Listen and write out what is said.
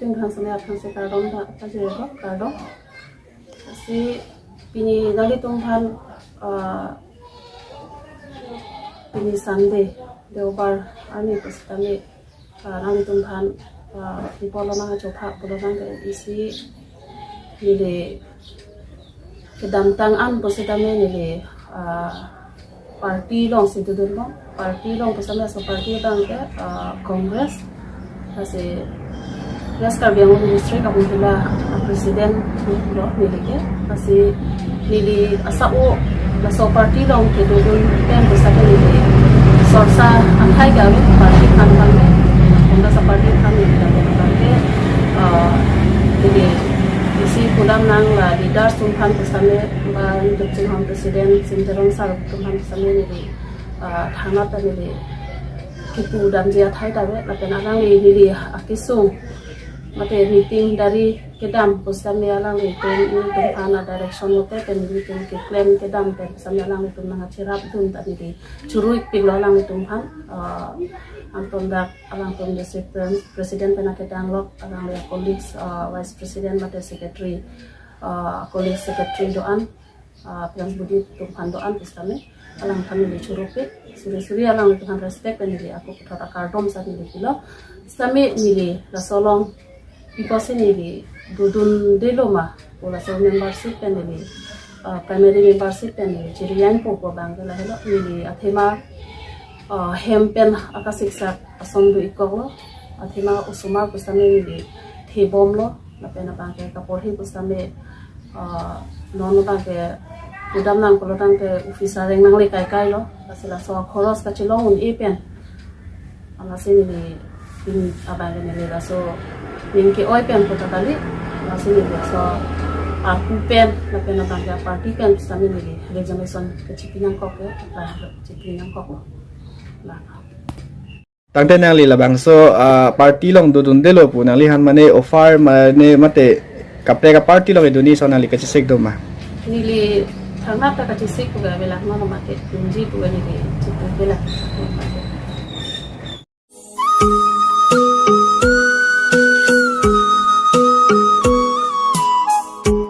meeting kan sampai akan sekarang dah apa je lo kado si pini dari tumpan pini Sunday deobar ani pasti dari tumpan di pola mana coba pola mana isi nilai kedantangan pasti kami nilai parti long situ dulu parti long pasti so parti bangke Kongres kasi gas karbiang ministry kabutila presiden lo nilike kasi nili asao la so parti long ke dulu kan pasti nili sorsa angkai gawe parti kan bangke onda sa parti kan nili bangke nili isi pulang nang la leader sumpan pesame ban jepun presiden sinterong sar sumpan pesame nili thangat nili kipu dan dia thai tabe la penarang nili akisung mate meeting dari kedam pesame alang ni tumpan direction note pen meeting ke claim kedam pen pesame alang itu nang cerap tun tadi di curui piglalang tumpan Anton dak alang tum presiden pena kedang lok alang ya colleagues vice president mate secretary colleagues secretary doan Piang Budi tumpan doan pesame alang kami dicurupi suri-suri alang Tuhan respect dan nili aku kutata kardom saat nili kilo sami nili rasolong because nili dudun delo ma pola so membership dan nili primary membership dan nili cirian popo bangla helo nili athema hempen akasiksa asondu ikolo athema usuma kusame nili thebom lo lapena bangke kaporhi kusame nono bangke udam nang kolotang ke officer reng nang le kai lo kasila so khoros ka chilong un epen ama sini ni pin abang ni le so pin ke oi pen ko takali ama sini ni so aku pen la pen bang ka party pen sami ni resignation ke chipinang ko ke chipinang ko la tangte nang li labang so party long dudun delo pu nang li han mane offer mane mate kapre ka party long eduni so nang li ka chisek do ma nili Thangat tak kasih sih juga belah mana market kunci juga ni cipu belah